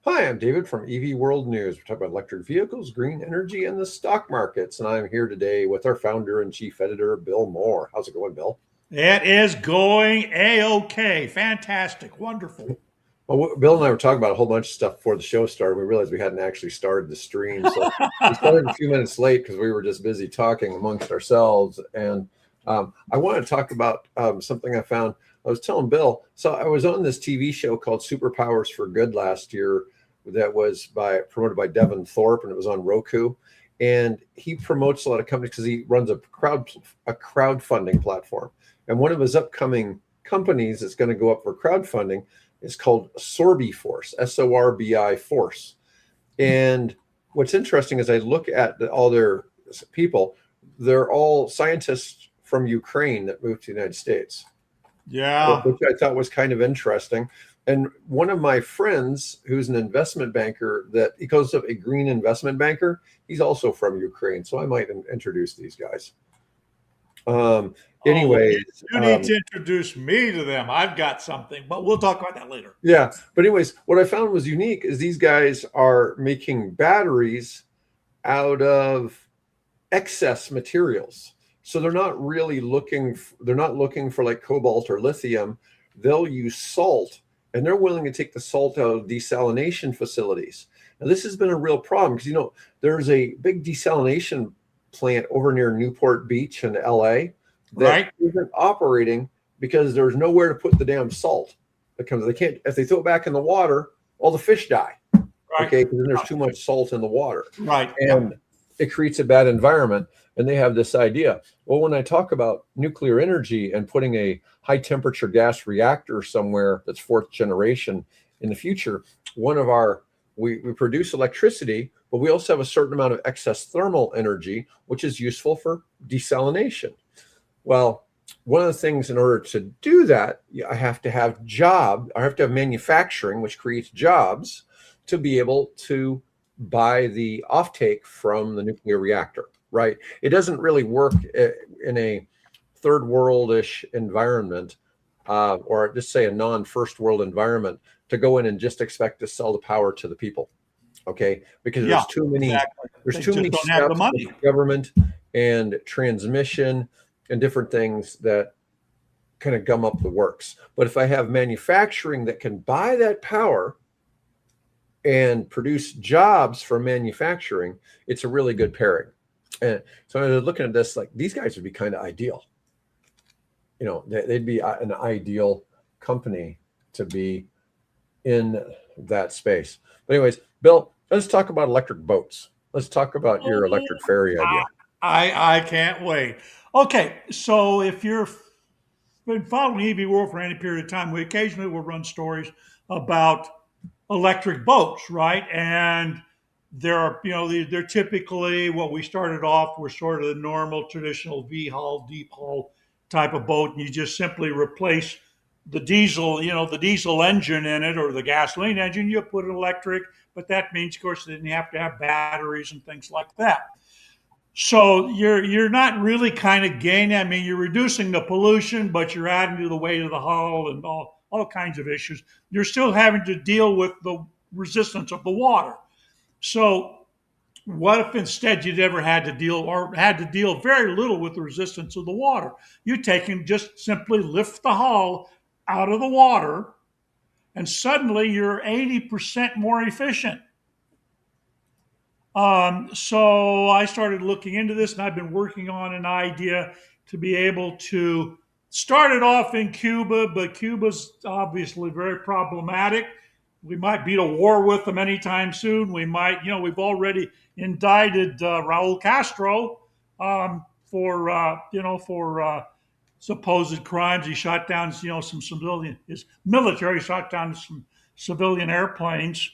Hi, I'm David from EV World News. We're talking about electric vehicles, green energy, and the stock markets. And I'm here today with our founder and chief editor, Bill Moore. How's it going, Bill? It is going A-OK. Fantastic. Wonderful. Well, Bill and I were talking about a whole bunch of stuff before the show started. We realized we hadn't actually started the stream. So we started a few minutes late because we were just busy talking amongst ourselves. And I want to talk about something I found. I was telling Bill, so I was on this TV show called Superpowers for Good last year that was promoted by Devin Thorpe, and it was on Roku. And he promotes a lot of companies because he runs a crowdfunding platform. And one of his upcoming companies that's going to go up for crowdfunding is called Sorbi Force, Sorbi Force. And what's interesting is I look at all their people, they're all scientists from Ukraine that moved to the United States, Yeah. which I thought was kind of interesting. And one of my friends, who's an investment banker, that he calls himself a green investment banker, he's also from Ukraine. So I might introduce these guys. Anyways, you need to introduce me to them. I've got something, but we'll talk about that later. yeah. But anyways, what I found was unique is these guys are making batteries out of excess materials. So they're not really looking for like cobalt or lithium. They'll use salt, and they're willing to take the salt out of desalination facilities. Now, this has been a real problem because, there's a big desalination plant over near Newport Beach in LA that isn't operating because there's nowhere to put the damn salt. Because they can't, if they throw it back in the water, all the fish die. Okay, because then there's too much salt in the water. And it creates a bad environment. And they have this idea. Well, when I talk about nuclear energy and putting a high temperature gas reactor somewhere that's fourth generation in the future, we produce electricity, but we also have a certain amount of excess thermal energy, which is useful for desalination. Well, one of the things in order to do that, I have to have manufacturing, which creates jobs to be able to buy the offtake from the nuclear reactor, right? It doesn't really work in a third world-ish environment, or just say a non-first world environment, to go in and just expect to sell the power to the people. Okay, because there's too many steps with government and transmission and different things that kind of gum up the works. But if I have manufacturing that can buy that power and produce jobs for manufacturing, it's a really good pairing. And so I was looking at this, like, these guys would be kind of ideal. They'd be an ideal company to be in that space. But anyways, Bill, let's talk about electric boats. Let's talk about your electric ferry idea. I can't wait. Okay, so if you've been following EV World for any period of time, we occasionally will run stories about electric boats, right? And they're typically what we started off were sort of the normal traditional V-hull, deep hull type of boat, and you just simply replace the diesel engine in it or the gasoline engine. You put an electric, but that means, of course, then you have to have batteries and things like that. So you're not really kind of gaining. I mean, you're reducing the pollution, but you're adding to the weight of the hull and all kinds of issues. You're still having to deal with the resistance of the water. So what if instead you'd ever had to deal very little with the resistance of the water? You take and just simply lift the hull out of the water, and suddenly you're 80% more efficient. So I started looking into this, and I've been working on an idea to be able to start it off in Cuba, but Cuba's obviously very problematic. We might be at a war with them anytime soon. We might, we've already indicted Raul Castro for supposed crimes. He shot down, his military shot down some civilian airplanes.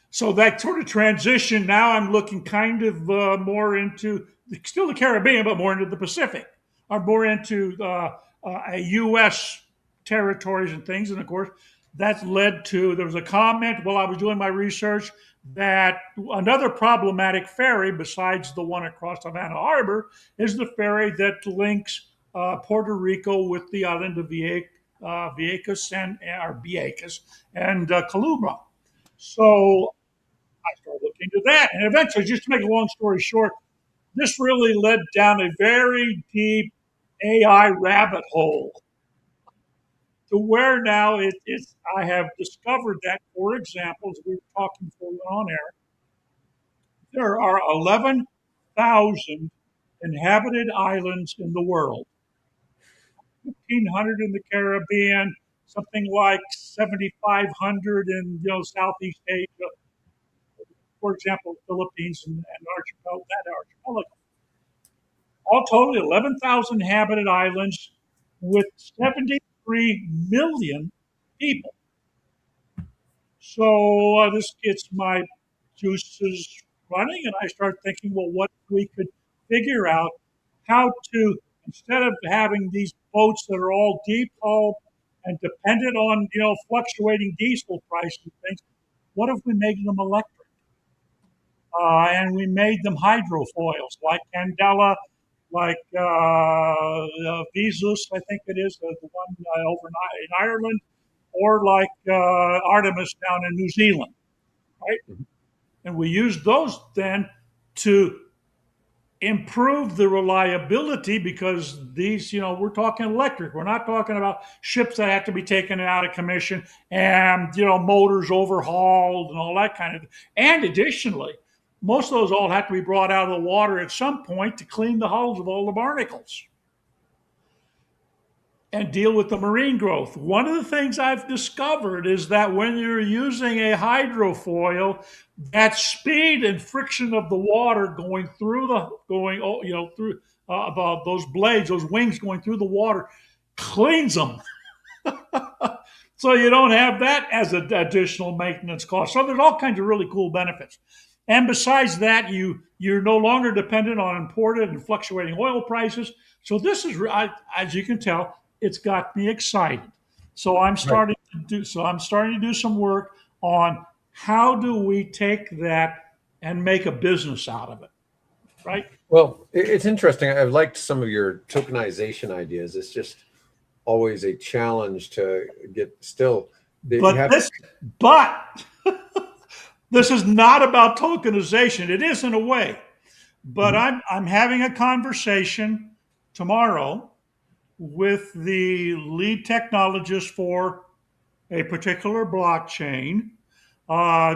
So that sort of transition, now I'm looking kind of more into still the Caribbean, but more into the Pacific, or more into U.S. territories and things. And of course, that led to, there was a comment while I was doing my research that another problematic ferry besides the one across Havana Harbor is the ferry that links Puerto Rico with the island of Vieques and Culebra. So I started looking into that. And eventually, just to make a long story short, this really led down a very deep AI rabbit hole to where now it's, I have discovered that, for example, as we were talking before we went on air, there are 11,000 inhabited islands in the world, 1,500 in the Caribbean, something like 7,500 in Southeast Asia, for example, Philippines and archipelago, that archipelago. All total, 11,000 inhabited islands with 73 million people. So this gets my juices running, and I start thinking, well, what if we could figure out how to, instead of having these boats that are all deep hull and dependent on fluctuating diesel prices and things, what if we made them electric? And we made them hydrofoils like Candela, like Visus, I think it is, the one over in Ireland, or like Artemis down in New Zealand, right? Mhm. And we use those then to improve the reliability because these, we're talking electric. We're not talking about ships that have to be taken out of commission and, motors overhauled and all that kind of thing. And additionally, most of those all have to be brought out of the water at some point to clean the hulls of all the barnacles and deal with the marine growth. One of the things I've discovered is that when you're using a hydrofoil, that speed and friction of the water going through those blades, those wings going through the water, cleans them. So you don't have that as an additional maintenance cost. So there's all kinds of really cool benefits. And besides that, you're no longer dependent on imported and fluctuating oil prices. So this is, as you can tell, it's got me excited. So I'm Right. starting to do. So I'm starting to do some work on how do we take that and make a business out of it, right? Well, it's interesting. I've liked some of your tokenization ideas. It's just always a challenge to get still. You But have this, but this is not about tokenization. It is in a way, but Mhm. I'm having a conversation tomorrow with the lead technologist for a particular blockchain uh,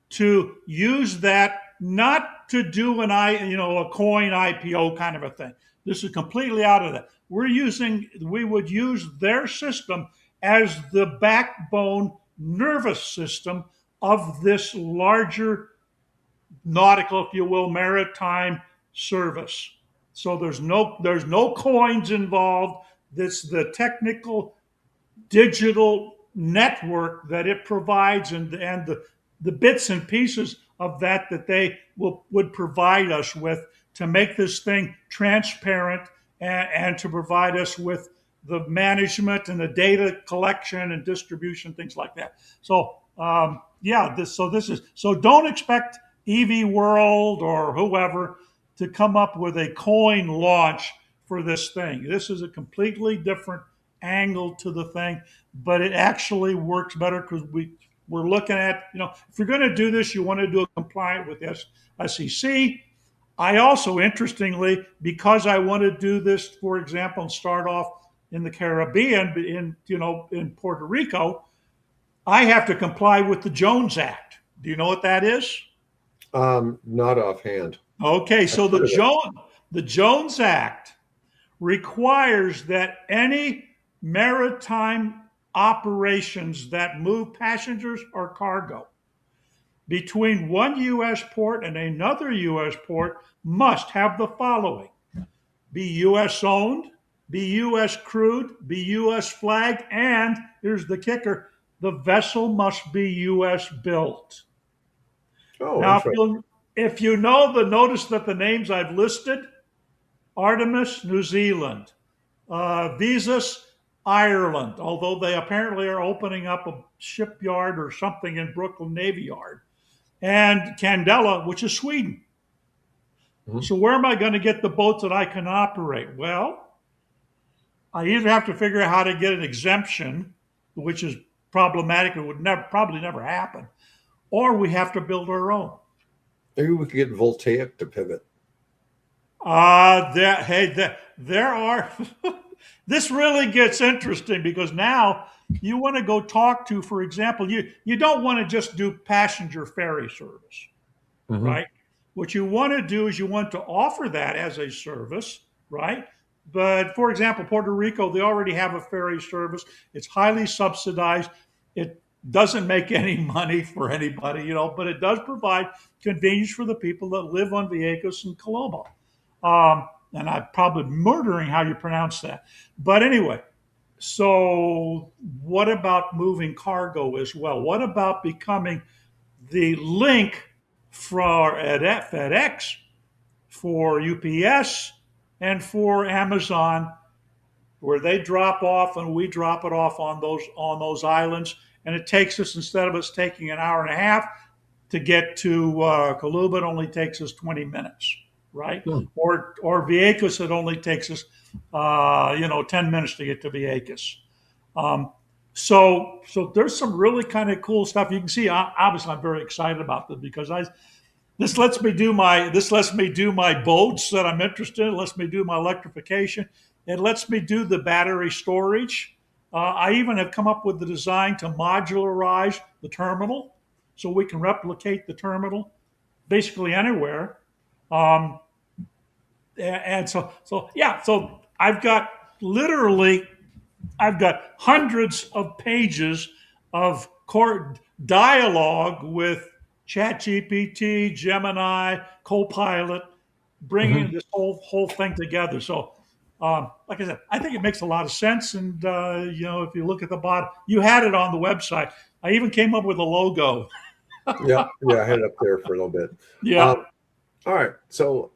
to use that not to do a coin IPO kind of a thing. This is completely out of that. We would use their system as the backbone nervous system of this larger nautical, if you will, maritime service. So there's no coins involved. This the technical digital network that it provides and the bits and pieces of that they would provide us with to make this thing transparent and to provide us with the management and the data collection and distribution, things like that. So so don't expect EV World or whoever to come up with a coin launch for this thing. This is a completely different angle to the thing, but it actually works better because we're looking at, if you're going to do this, you want to do it compliant with SEC. I also, interestingly, because I want to do this, for example, and start off in the Caribbean, in Puerto Rico, I have to comply with the Jones Act. Do you know what that is? not offhand. Okay, I've so heard of it. The Jones Act requires that any maritime operations that move passengers or cargo between one U.S. port and another U.S. port must have the following: be U.S. owned, be U.S. crewed, be U.S. flagged, and here's the kicker: the vessel must be U.S. built. Oh, Now, interesting. if you know the notice that the names I've listed: Artemis, New Zealand; Visus, Ireland, although they apparently are opening up a shipyard or something in Brooklyn Navy Yard; and Candela, which is Sweden. Mhm. So where am I going to get the boats that I can operate? Well, I either have to figure out how to get an exemption, which is problematic, it would probably never happen, or we have to build our own. Maybe we could get Voltaic to pivot. There are. This really gets interesting because now you want to go talk to, for example, you don't want to just do passenger ferry service, Mhm. right? What you want to do is you want to offer that as a service, right? But for example, Puerto Rico, they already have a ferry service. It's highly subsidized. It doesn't make any money for anybody, but it does provide convenience for the people that live on Vieques and Colobo. And I'm probably murdering how you pronounce that. But anyway, so what about moving cargo as well? What about becoming the link for FedEx, for UPS, and for Amazon, where they drop off and we drop it off on those islands, and it takes us, instead of us taking an hour and a half to get to Kaluba, it only takes us 20 minutes, right? Hmm. Or Vieques, it only takes us 10 minutes to get to Vieques. So there's some really kind of cool stuff. You can see, obviously, I'm very excited about this because this lets me do my boats that I'm interested in. It lets me do my electrification. It lets me do the battery storage. I even have come up with the design to modularize the terminal, so we can replicate the terminal basically anywhere. Um, and so yeah, so I've got hundreds of pages of dialogue with ChatGPT, Gemini, Copilot, bringing Mhm. this whole thing together. So, like I said, I think it makes a lot of sense. And if you look at the bottom, you had it on the website. I even came up with a logo. Yeah, yeah, I had it up there for a little bit. Yeah, Um, all right, so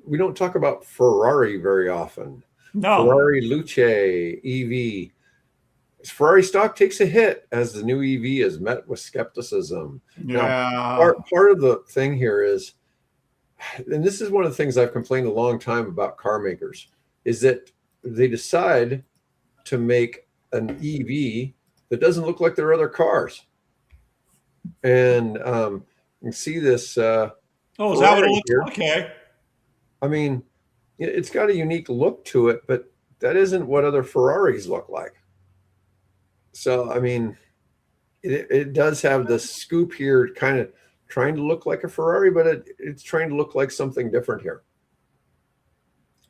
we don't talk about Ferrari very often. no, Ferrari Luce EV. Ferrari stock takes a hit as the new EV is met with skepticism. Now, yeah, part of the thing here is, and this is one of the things I've complained a long time about car makers, is that they decide to make an EV that doesn't look like their other cars. And you can see this oh, is that what it Ferrari looks here. like? Okay. I mean, it's got a unique look to it, but that isn't what other Ferraris look like. So, I mean, it does have the scoop here, kind of trying to look like a Ferrari, but it's trying to look like something different here.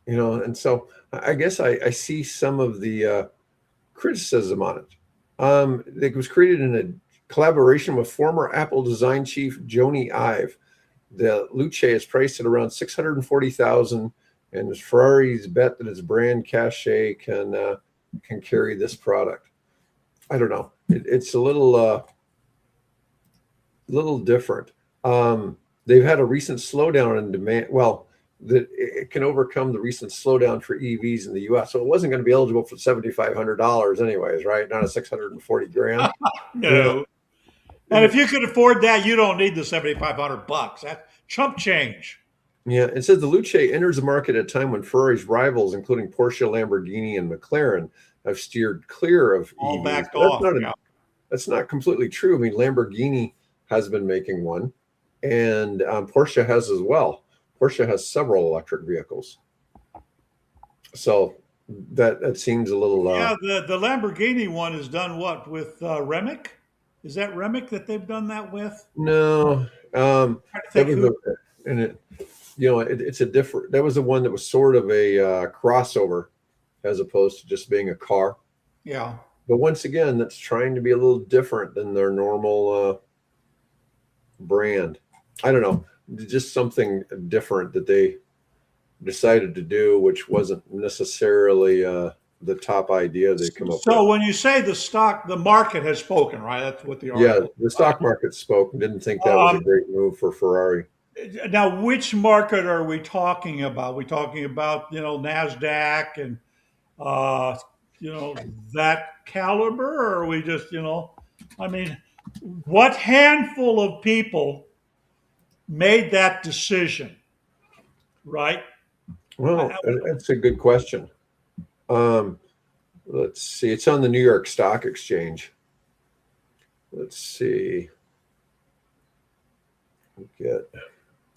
And so I guess I see some of the criticism on it. It was created in a collaboration with former Apple design chief Joni Ive. The Luce is priced at around 640,000, and Ferrari's bet that its brand cachet can carry this product. I don't know. It's a little different. They've had a recent slowdown in demand. Well, that it can overcome the recent slowdown for EVs in the U.S. So it wasn't going to be eligible for $7,500 anyways, right? Not a 640 grand. Yeah. No. And if you could afford that, you don't need the $7,500. That's chump change. Yeah, it says the Luce enters the market at a time when Ferrari's rivals, including Porsche, Lamborghini, and McLaren, have steered clear of All EVs. backed But off. Yeah. that's not completely true. I mean, Lamborghini has been making one, and Porsche has as well. Porsche has several electric vehicles, so that seems a little. Yeah, the Lamborghini one is done what with Remick? Is that Remick that they've done that with? No, I that think was who. and it's a different. That was the one that was sort of a crossover, as opposed to just being a car. Yeah. But once again, that's trying to be a little different than their normal brand. I don't know, just something different that they decided to do, which wasn't necessarily the top idea they come up with. So when you say the market has spoken, right? That's what the Yeah, article. the stock market spoke and didn't think that was a Um, great move for Ferrari. Now, which market are we talking about? We talking about Nasdaq and uh, that caliber, or are we just I mean, what handful of people made that decision, right? Well, that's a good question. Um, let's see. It's on the New York Stock Exchange. Let's see. Get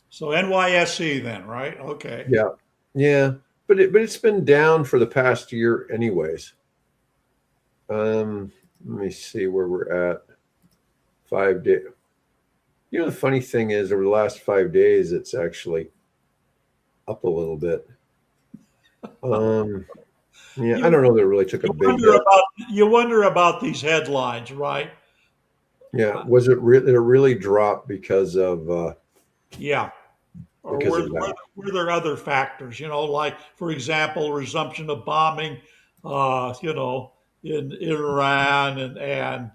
So NYSE then, right? Okay. yeah, yeah, but it's been down for the past year, anyways. Let me see where we're at. 5 day. You know, the funny thing is, over the last 5 days, it's actually up a little bit. Um, yeah, I You don't know that it really took a you big wonder hit. about you wonder about these headlines, right? Yeah, was it really? Did it really drop Yeah. Or because of that? were there other factors? Like for example, resumption of bombing, in Iran and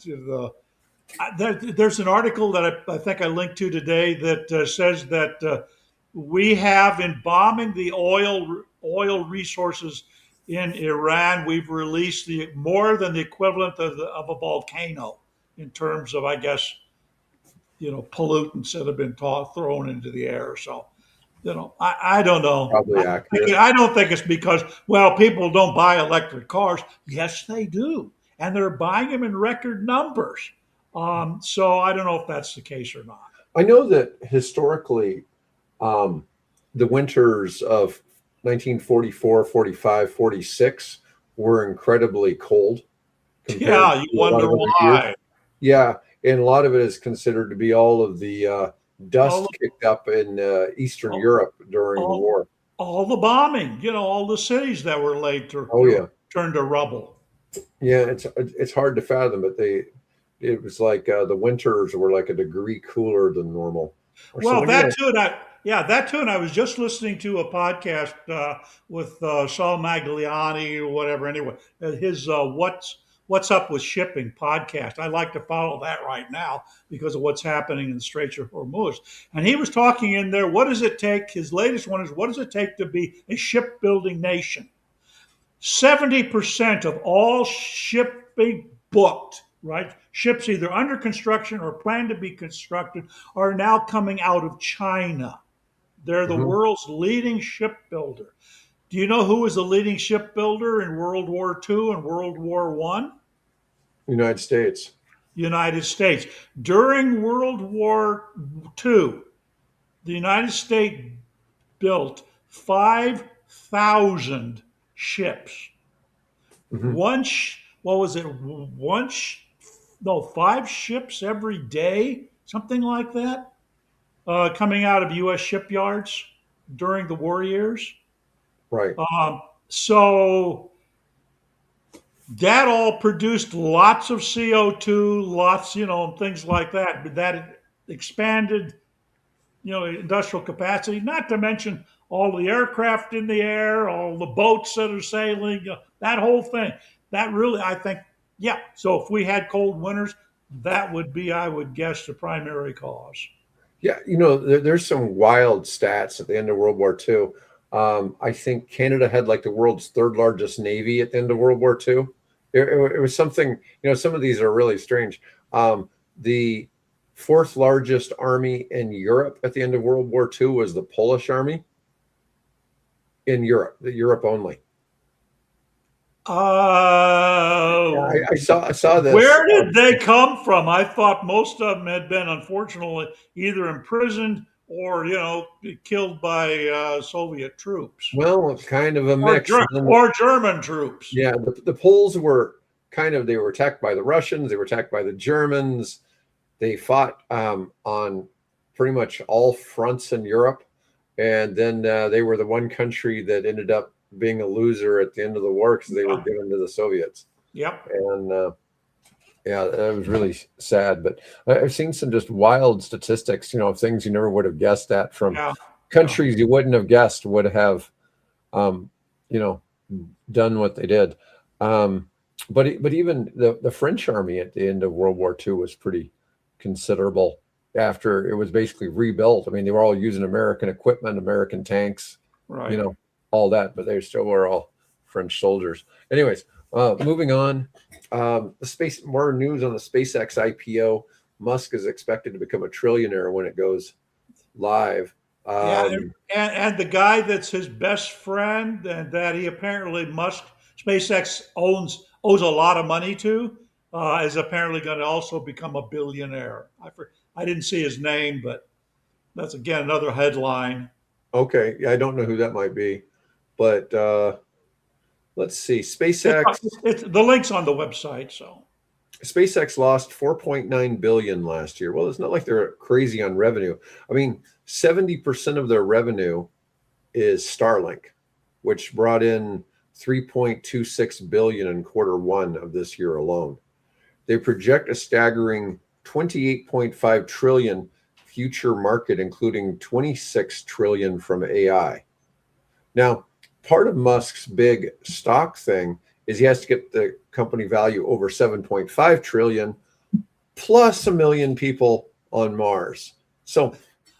there's an article that I think I linked to today that says that we have in bombing the oil resources in Iran, we've released more than the equivalent of a volcano in terms of, I guess, pollutants that have been thrown into the air. So, I don't know. Probably accurate. I don't think it's because, well, people don't buy electric cars. Yes, they do. And they're buying them in record numbers. So I don't know if that's the case or not. I know that historically, um, the winters of 1944, 45, 46 were incredibly cold compared Yeah, you to a lot wonder of other years. why. Yeah, and a lot of it is considered to be all of the All, dust kicked up in Eastern all, Europe during the all, war. all the bombing, all the cities that were laid to, Oh yeah, turned to rubble. yeah. It's hard to fathom, but it was like the winters were like a degree cooler than normal or Well, something. You know, that too. And I was just listening to a podcast with Saul Magliani or whatever. Anyway, his what's up with shipping podcast. I like to follow that right now because of what's happening in the Straits of Hormuz. And he was talking in there. What does it take? His latest one is, what does it take to be a shipbuilding nation? 70% of all shipping booked, right? Ships either under construction or planned to be constructed are now coming out of China. They're the mhm. world's leading shipbuilder. Do you know who was the leading shipbuilder in World War II and World War One? United States. United States. During World War II, the United States built 5,000 ships. Hmm. One, what was it? No, five ships every day, something like that, coming out of U.S. shipyards during the war years. Right. So that all produced lots of CO2, lots, things like that. But that expanded, industrial capacity, not to mention all the aircraft in the air, all the boats that are sailing, that whole thing. That really, I think, yeah. So if we had cold winters, that would be, I would guess, the primary cause. Yeah, there's some wild stats at the end of World War II. I think Canada had like the world's third largest navy at the end of World War II. It was something, some of these are really strange. The fourth largest army in Europe at the end of World War II was the Polish army in Europe, the Europe only. Yeah, Uh, I saw this. where did they come from? I thought most of them had been, unfortunately, either imprisoned or, killed by Soviet troops Well, kind of a or, mix. And then or German troops. yeah, the Poles were they were attacked by the Russians, they were attacked by the Germans. They fought on pretty much all fronts in Europe, and then they were the one country that ended up being a loser at the end of the war because they were Yeah. given to the Soviets. Yep. And yeah, that was really sad. But I've seen some just wild statistics, of things you never would have guessed at from Yeah. Yeah. countries you wouldn't have guessed would have, um, you know, done what they did. But even the French army at the end of World War II was pretty considerable after it was basically rebuilt. I mean, they were all using American equipment, American tanks, you Right. know, all that, but they still were all French soldiers. Anyways, moving on. More news on the SpaceX IPO. Musk is expected to become a trillionaire when it goes live. Yeah, and the guy that's his best friend and that he apparently SpaceX owes a lot of money to is apparently going to also become a billionaire. I didn't see his name, but That's again another headline. Okay, yeah, I don't know who that might be, but let's see. It's, SpaceX it's the link's on the website. So SpaceX lost 4.9 billion last year. Well, it's not like they're crazy on revenue. I mean, 70% of their revenue is Starlink, which brought in 3.26 billion in quarter one of this year alone. They project a staggering 28.5 trillion future market, including 26 trillion from AI. Now, part of Musk's big stock thing is he has to get the company value over 7.5 trillion plus a million people on Mars. So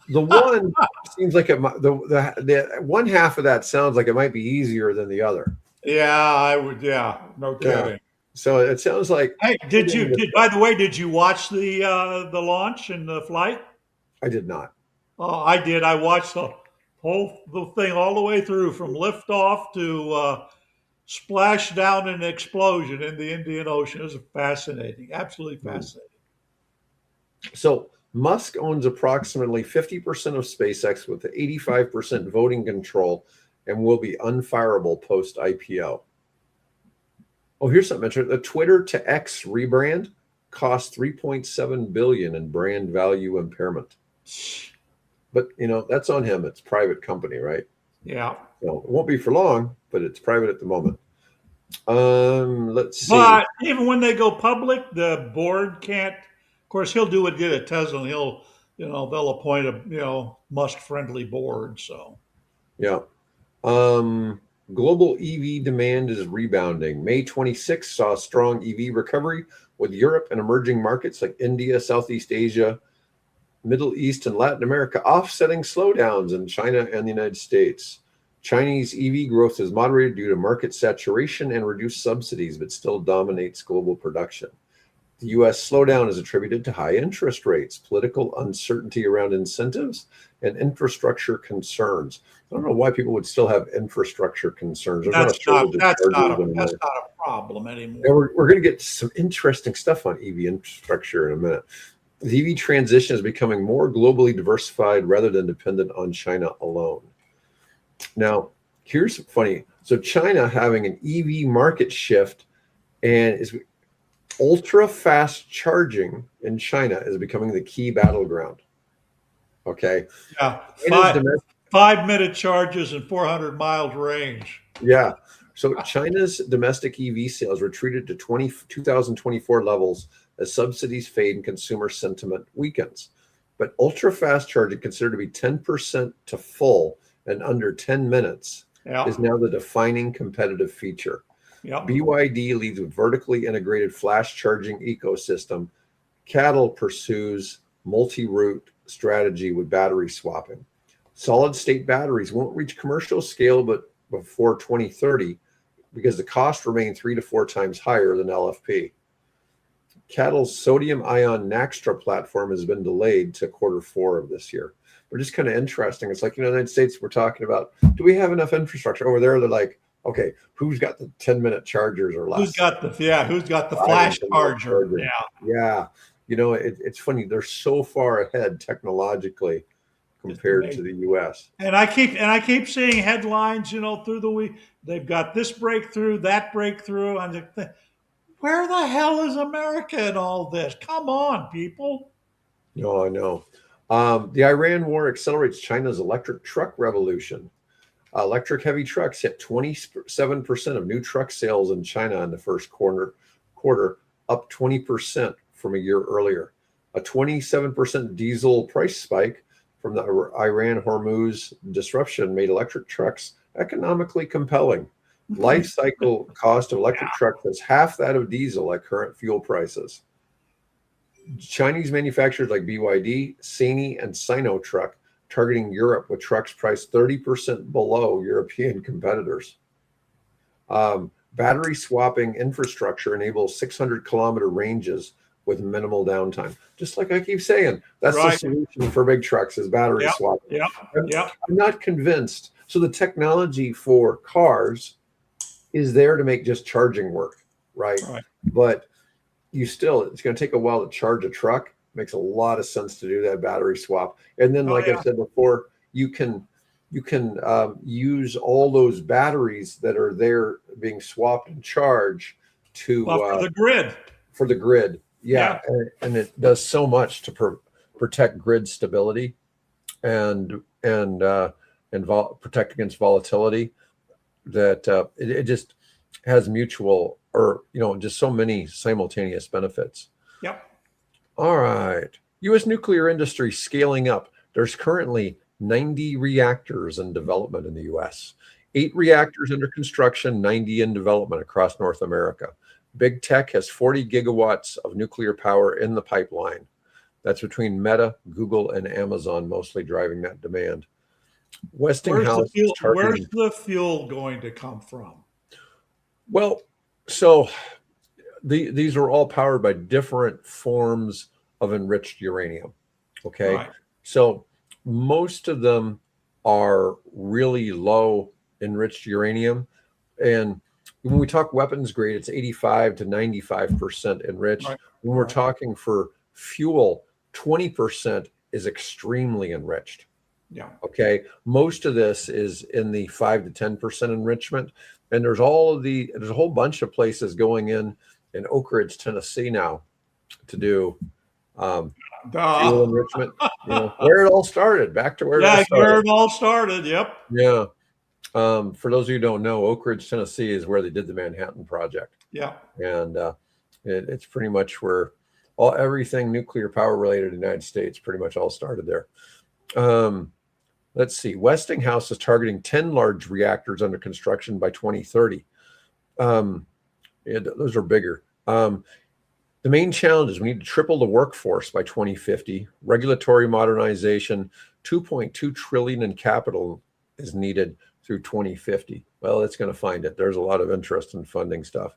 the one seems like the one half of that sounds like it might be easier than the other. yeah, I would. Yeah, no Yeah. kidding. So it sounds like Hey, by the way, did you watch the launch and the flight? I did not. I did. I watched the thing all the way through from liftoff to splash down and explosion in the Indian Ocean. It was fascinating, absolutely fascinating. So Musk owns approximately 50% of SpaceX with 85% voting control and will be unfireable post IPO. Oh, here's something interesting. The Twitter to X rebrand cost 3.7 billion in brand value impairment. But that's on him. It's a private company, right? Yeah. So it won't be for long, but it's private at the moment. Let's see. But even when they go public, the board can't. Of course, he'll do what he did at Tesla. And they'll appoint a Musk-friendly board. So Yeah. Global EV demand is rebounding. May 26th saw a strong EV recovery with Europe and emerging markets like India, Southeast Asia, Middle East, and Latin America offsetting slowdowns in China and the United States. Chinese EV growth is moderated due to market saturation and reduced subsidies, but still dominates global production. The U.S. slowdown is attributed to high interest rates, political uncertainty around incentives, and infrastructure concerns. I don't know why people would still have infrastructure concerns. There's not a shortage of chargers anymore. that's not a problem anymore. And we're going to get some interesting stuff on EV infrastructure in a minute. The EV transition is becoming more globally diversified rather than dependent on China alone. Now, here's funny. So China having an EV market shift and is ultra fast charging in China is becoming the key battleground. Okay. Yeah. 5-minute charges and 400 miles range. Yeah. So China's domestic EV sales retreated to 2024 levels as subsidies fade and consumer sentiment weakens. But ultra fast charging, considered to be 10% to full in under 10 minutes, is now the defining competitive feature. Yep. BYD leads with vertically integrated flash charging ecosystem. Cattle pursues multi-route strategy with battery swapping. Solid state batteries won't reach commercial scale but before 2030 because the cost remain 3 to 4 times higher than LFP. Cattle's sodium-ion Naxtra platform has been delayed to quarter 4 of this year. But just kind of interesting. It's like, the United States, we're talking about, do we have enough infrastructure? Over there, they're like, okay, who's got the 10-minute chargers or less? Who's got the flash charger? Yeah. It's funny. They're so far ahead technologically compared to the U.S. And I keep seeing headlines, through the week. They've got this breakthrough, that breakthrough. And where the hell is America in all this? Come on, people. No, I know. The Iran war accelerates China's electric truck revolution. Electric heavy trucks hit 27% of new truck sales in China in the first quarter, up 20% from a year earlier. A 27% diesel price spike from the Iran Hormuz disruption made electric trucks economically compelling. Life cycle cost of electric trucks is half that of diesel at current fuel prices. Chinese manufacturers like BYD, Sany, and Sinotruk targeting Europe with trucks priced 30% below European competitors. Battery swapping infrastructure enables 600-kilometer ranges with minimal downtime. Just like I keep saying, that's the solution for big trucks is battery swapping. I'm not convinced. So the technology for cars is there to make just charging work, right? But it's going to take a while to charge a truck. Makes a lot of sense to do that battery swap. And then, Oh like I yeah. said before, you can use all those batteries that are there being swapped and charged to Well, for the grid. for the grid. Yeah. Yeah, and it does so much to protect grid stability and protect against volatility that it just has mutual or just so many simultaneous benefits. Yep. All right. U.S. nuclear industry scaling up. There's currently 90 reactors in development in the U.S., 8 reactors under construction, 90 in development across North America. Big tech has 40 gigawatts of nuclear power in the pipeline. That's between Meta, Google, and Amazon, mostly driving that demand. Westinghouse is Where's targeting. the fuel going to come from? Well, so these are all powered by different forms of enriched uranium. Okay. Right. So most of them are really low enriched uranium. And when we talk weapons grade, it's 85 to 95% enriched. Right. When we're Right. talking for fuel, 20% is extremely enriched. Yeah. Okay. Most of this is in the 5 to 10% enrichment. And there's a whole bunch of places going in Oak Ridge, Tennessee now to do um, fuel Duh. enrichment. Where it all started, back to where it all Yeah, where started. it all started. Yep. Yeah. For those of you who don't know, Oak Ridge, Tennessee is where they did the Manhattan Project. Yeah. And it's pretty much where everything nuclear power related in the United States pretty much all started there. Let's see. Westinghouse is targeting 10 large reactors under construction by 2030. Those are bigger. The main challenge is we need to triple the workforce by 2050. Regulatory modernization, 2.2 trillion in capital is needed through 2050. Well, it's going to find it. There's a lot of interest in funding stuff.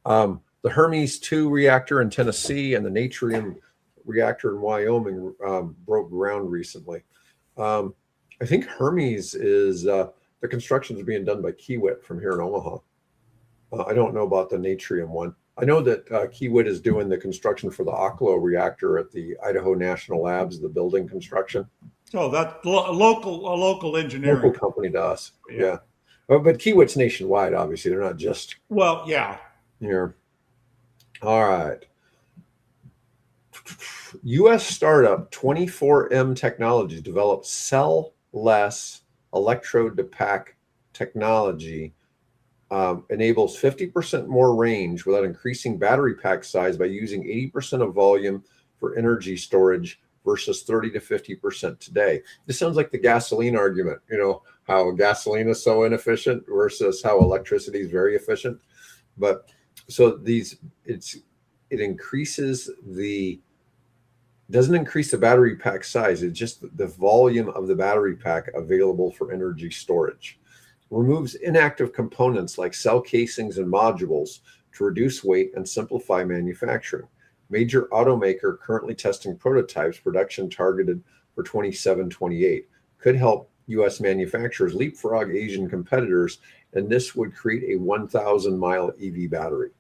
The Hermes 2 reactor in Tennessee and the Natrium reactor in Wyoming broke ground recently. I think Hermes is the construction is being done by Kiewit from here in Omaha. I don't know about the Natrium one. I know that Kiewit is doing the construction for the Oklo reactor at the Idaho National Labs, the building construction. So that's local Local engineering. company to us. Yeah. Yeah. But Kiewit's nationwide, obviously. They're not just Well, yeah. here. All right. U.S. startup 24M Technologies developed cell-less electrode to pack technology. Enables 50% more range without increasing battery pack size by using 80% of volume for energy storage versus 30 to 50% today. This sounds like the gasoline argument, how gasoline is so inefficient versus how electricity is very efficient. But so it doesn't increase the battery pack size. It's just the volume of the battery pack available for energy storage. Removes inactive components like cell casings and modules to reduce weight and simplify manufacturing. Major automaker currently testing prototypes, production targeted for 27-28. Could help U.S. manufacturers leapfrog Asian competitors, and this would create a 1,000-mile EV battery.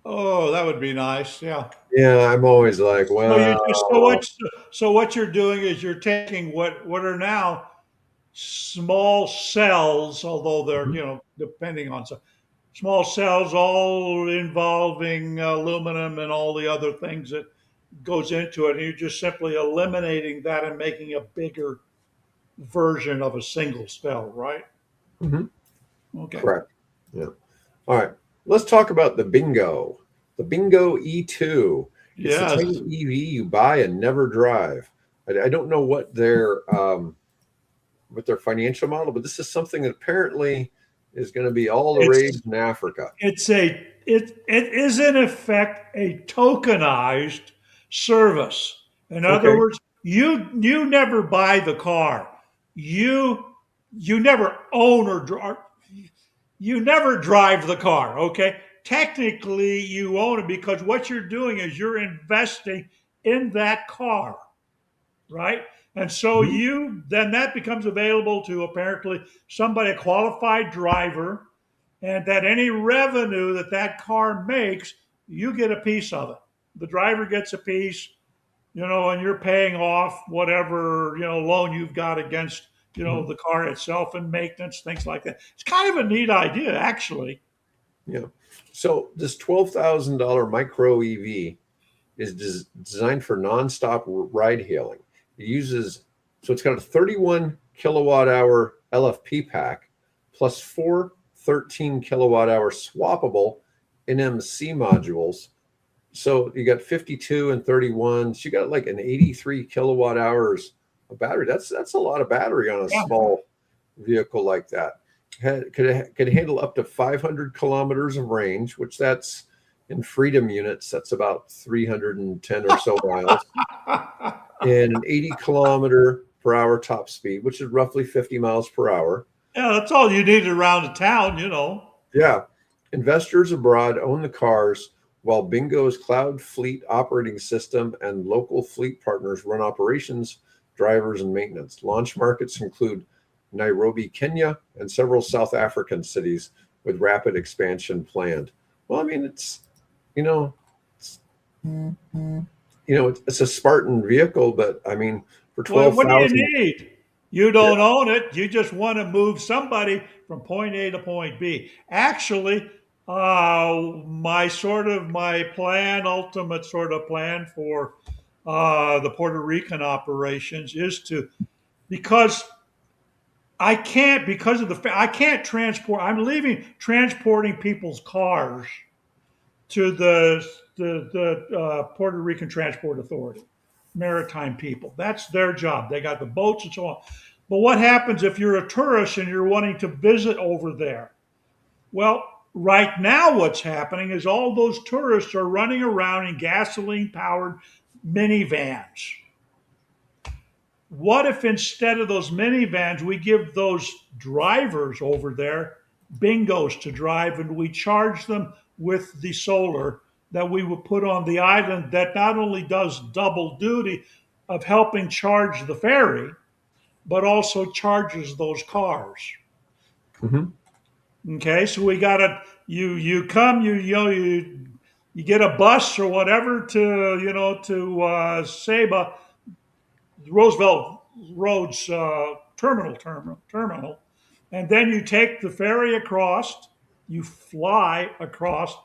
Oh, that would be nice. Yeah. Yeah, I'm always like, So you well, just so what you're doing is you're taking what are now small cells, although they're mhm. depending on small cells, all involving aluminum and all the other things that goes into it, and you're just simply eliminating that and making a bigger version of a single cell, right? Mhm. Okay. Correct. Yeah. All right. Let's talk about the Bingo. The Bingo E2. It's the Yes. tiny EV you buy and never drive. I don't know what their financial model, but this is something that apparently is going to be all the rage It's in Africa. it is in effect a tokenized service. In other Okay. words, you never buy the car. You you never own you never drive the car, okay? Technically you own it because what you're doing is you're investing in that car, right? And so Mhm. you then that becomes available to apparently somebody, a qualified driver, and that any revenue that that car makes, you get a piece of it. The driver gets a piece, and you're paying off whatever, loan you've got against, Mhm. the car itself and maintenance, things like that. It's kind of a neat idea, actually. Yeah. So this $12,000 micro EV is designed for nonstop ride hailing. It uses, so it's got a 31 kilowatt hour LFP pack plus four 13 kilowatt hour swappable NMC modules. So you got 52 and 31. So you got like an 83 kilowatt hours of battery. That's a lot of battery on a Yeah. small vehicle like that. Could handle up to 500 kilometers of range, which that's in freedom units, that's about 310 or so miles, and an 80 kilometer per hour top speed, which is roughly 50 miles per hour. Yeah, that's all you need around the town. Yeah. Investors abroad own the cars while Bingo's cloud fleet operating system and local fleet partners run operations, drivers, and maintenance. Launch markets include Nairobi, Kenya, and several South African cities with rapid expansion planned. Well, I mean, you know, it's, it's a Spartan vehicle, but I mean, for Well, what do you 12,000, need? You yeah, don't own it. You just want to move somebody from point A to point B. Actually, my plan, ultimate sort of plan for the Puerto Rican operations is to, because I can't, because of I can't transport. I'm leaving transporting people's cars to the Puerto Rican Transport Authority, maritime people. That's their job. They got the boats and so on. But what happens if you're a tourist and you're wanting to visit over there? Well, right now, what's happening is all those tourists are running around in gasoline powered minivans. What if instead of those minivans, we give those drivers over there bingos to drive and we charge them with the solar that we would put on the island that not only does double duty of helping charge the ferry, but also charges those cars. mhm. Okay, so we got to you come you get a bus or whatever to Saba Roosevelt Roads terminal, and then you take the ferry across. You fly across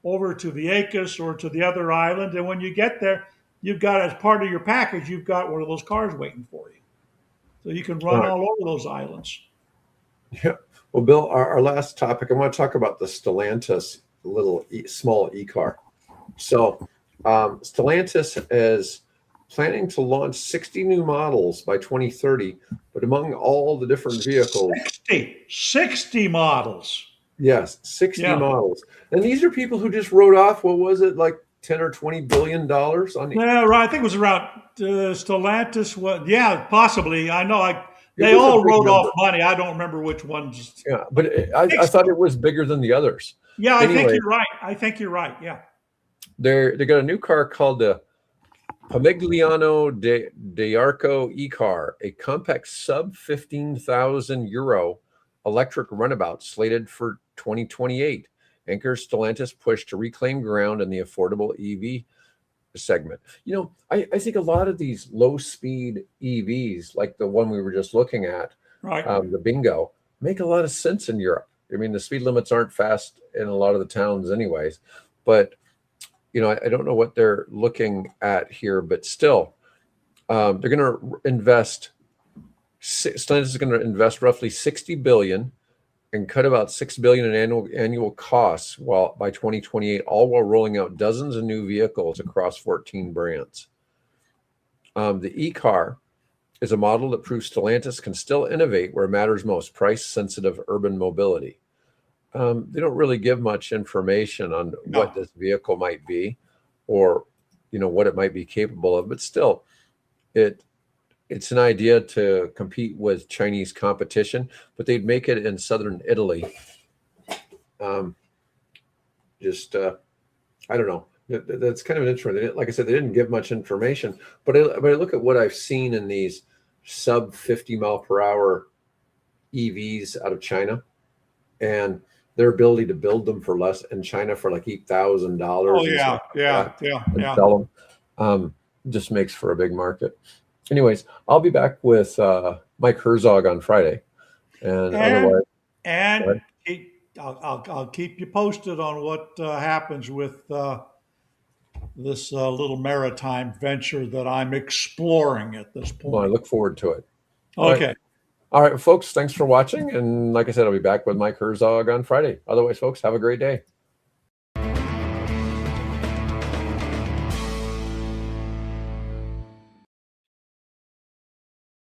over to Vieques or to the other island, and when you get there, you've got as part of your package, you've got one of those cars waiting for you, so you can All run right. all over those islands. Yeah. Well, Bill, our last topic, I want to talk about the Stellantis small e-car. So, Stellantis is planning to launch 60 new models by 2030, but among all the different vehicles, 60 models. yes, 60 Yeah. models. And these are people who just wrote off, what was it, like 10 or 20 billion dollars on the, Yeah, right. I think it was around Stellantis. What? Yeah, possibly. I know. it They was a all big wrote off number. money. I don't remember which ones. Yeah, but I thought it was bigger than the others. Yeah, I think Anyway, you're right. I think you're right. Yeah. they got a new car called the Pamigliano de Arco e-car, a compact sub 15,000 euro electric runabout slated for 2028, anchors Stellantis push to reclaim ground in the affordable EV segment. I think a lot of these low speed EVs, like the one we were just looking at, Right. the Bingo, make a lot of sense in Europe. I mean, the speed limits aren't fast in a lot of the towns, anyways, but I don't know what they're looking at here, but still, they're going to invest. Stellantis is going to invest roughly 60 billion and cut about 6 billion in annual costs while by 2028, all while rolling out dozens of new vehicles across 14 brands. The e-car is a model that proves Stellantis can still innovate where it matters most: price-sensitive urban mobility. They don't really give much information on what No. this vehicle might be, or what it might be capable of. But still, it's an idea to compete with Chinese competition, but they'd make it in southern Italy. Just I don't know. That's kind of an interesting. Like I said, they didn't give much information, but I look at what I've seen in these sub 50 mile per hour EVs out of China, and their ability to build them for less in China for like $8,000 Oh and yeah, stuff like yeah, that, yeah, and yeah. sell them. just makes for a big market. Anyways, I'll be back with Mike Herzog on Friday, and otherwise, And I'll keep you posted on what happens with this little maritime venture that I'm exploring at this well, I point. look forward to it. Okay. All right, folks, thanks for watching. And like I said, I'll be back with Mike Herzog on Friday. Otherwise, folks, have a great day.